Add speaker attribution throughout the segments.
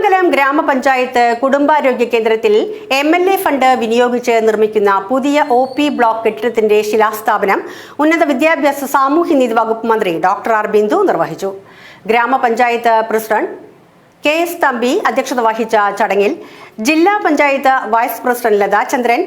Speaker 1: കോതമംഗലം ഗ്രാമപഞ്ചായത്ത് കുടുംബാരോഗ്യ കേന്ദ്രത്തിൽ MLA ഫണ്ട് വിനിയോഗിച്ച് നിർമ്മിക്കുന്ന പുതിയ OP ബ്ലോക്ക് കെട്ടിടത്തിന്റെ ശിലാസ്ഥാപനം ഉന്നത വിദ്യാഭ്യാസ സാമൂഹ്യനീതി വകുപ്പ് മന്ത്രി ഡോക്ടർ ആർ ബിന്ദു നിർവഹിച്ചു. ഗ്രാമപഞ്ചായത്ത് പ്രസിഡന്റ് KS തമ്പി അധ്യക്ഷത വഹിച്ച ചടങ്ങിൽ ജില്ലാ പഞ്ചായത്ത് വൈസ് പ്രസിഡന്റ് ലതാ ചന്ദ്രൻ,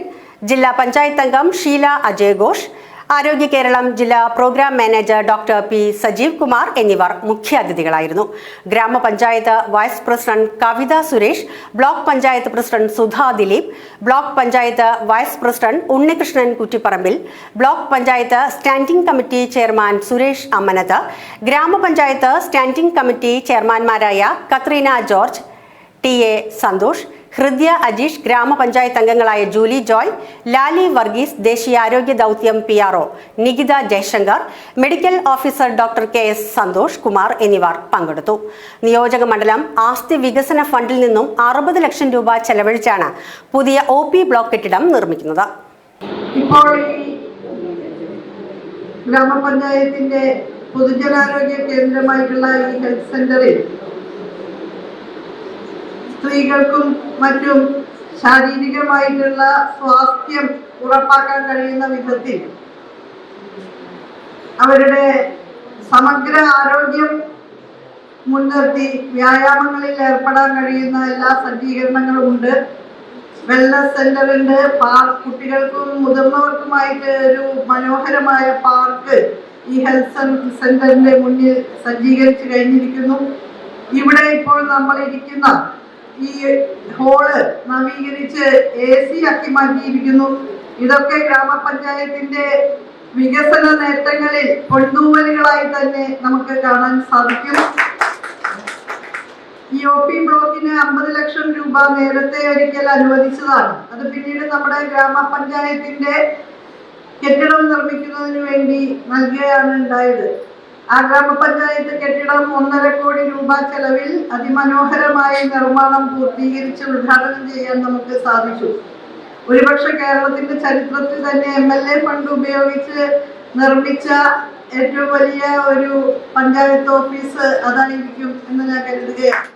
Speaker 1: ജില്ലാ പഞ്ചായത്ത് അംഗം ഷീല അജയ് ഘോഷ്, ആരോഗ്യ കേരളം ജില്ലാ programme manager doctor P. Sajeev Kumar എന്നിവർ മുഖ്യാതിഥികളായിരുന്നു. ഗ്രാമപഞ്ചായത്ത് vice president Kavitha Suresh, block panchayat president Sudha Dileep, block panchayat vice president Unnikrishnan Kuttipparambil, block panchayat standing committee chairman Suresh Ammanath, ഗ്രാമപഞ്ചായത്ത് സ്റ്റാൻഡിംഗ് കമ്മിറ്റി ചെയർമാൻമാരായ Katrina George, TA Santhosh, Hridya Ajeesh, ഗ്രാമപഞ്ചായത്ത് അംഗങ്ങളായ ജൂലി ജോയ്, ലാലി വർഗീസ്, ദേശീയ ആരോഗ്യ ദൗത്യം PRO Nikita Jayashankar, medical officer doctor KS Santosh Kumar എന്നിവർ പങ്കെടുത്തു. നിയോജക മണ്ഡലം ആസ്തി വികസന ഫണ്ടിൽ നിന്നും 60 ലക്ഷം രൂപ ചെലവഴിച്ചാണ് പുതിയ OP ബ്ലോക്ക് കെട്ടിടം നിർമ്മിക്കുന്നത്.
Speaker 2: ഇപ്പോൾ ഗ്രാമപഞ്ചായത്തിന്റെ പൊതുജനാരോഗ്യ കേന്ദ്രമായിട്ടുള്ള ഈ ഹെൽത്ത് സെന്ററിൽ സ്ത്രീകൾക്കും മറ്റും ശാരീരികമായിട്ടുള്ള സ്വാസ്ഥ്യം ഉറപ്പാക്കാൻ കഴിയുന്ന വിധത്തിൽ അവരുടെ സമഗ്ര ആരോഗ്യം മുൻനിർത്തി വ്യായാമങ്ങളിൽ ഏർപ്പെടാൻ കഴിയുന്ന എല്ലാ സജ്ജീകരണങ്ങളും ഉണ്ട്. വെൽനസ് സെന്റർ ഉണ്ട്, കുട്ടികൾക്കും മുതിർന്നവർക്കുമായിട്ട് ഒരു മനോഹരമായ പാർക്ക് ഈ ഹെൽത്ത് സെന്ററിന്റെ മുന്നിൽ സജ്ജീകരിച്ചു കഴിഞ്ഞിരിക്കുന്നു. ഇവിടെ ഇപ്പോൾ നമ്മൾ ഇരിക്കുന്ന ഈ ഹോള് നവീകരിച്ച് AC ആക്കി മാറ്റിയിരിക്കുന്നു. ഇതൊക്കെ ഗ്രാമപഞ്ചായത്തിന്റെ വികസന നേട്ടങ്ങളിൽ പൊൻതൂവലുകളായി തന്നെ നമുക്ക് കാണാൻ സാധിക്കും. ഈ OP ബ്ലോക്കിന് 50 ലക്ഷം രൂപ നേരത്തെ ഒരിക്കൽ അനുവദിച്ചതാണ്. അത് പിന്നീട് നമ്മുടെ ഗ്രാമപഞ്ചായത്തിന്റെ കെട്ടിടം നിർമ്മിക്കുന്നതിന് വേണ്ടി നൽകുകയാണ് ഉണ്ടായത്. ആ ഗ്രാമപഞ്ചായത്ത് കെട്ടിടം 1.5 കോടി രൂപ ചെലവിൽ അതിമനോഹരമായ നിർമ്മാണം പൂർത്തീകരിച്ച് ഉദ്ഘാടനം ചെയ്യാൻ നമുക്ക് സാധിച്ചു. ഒരുപക്ഷെ കേരളത്തിന്റെ ചരിത്രത്തിൽ തന്നെ MLA ഫണ്ട് ഉപയോഗിച്ച് നിർമ്മിച്ച ഏറ്റവും വലിയ ഒരു പഞ്ചായത്ത് ഓഫീസ് അതായിരിക്കും എന്ന് ഞാൻ കരുതുകയാണ്.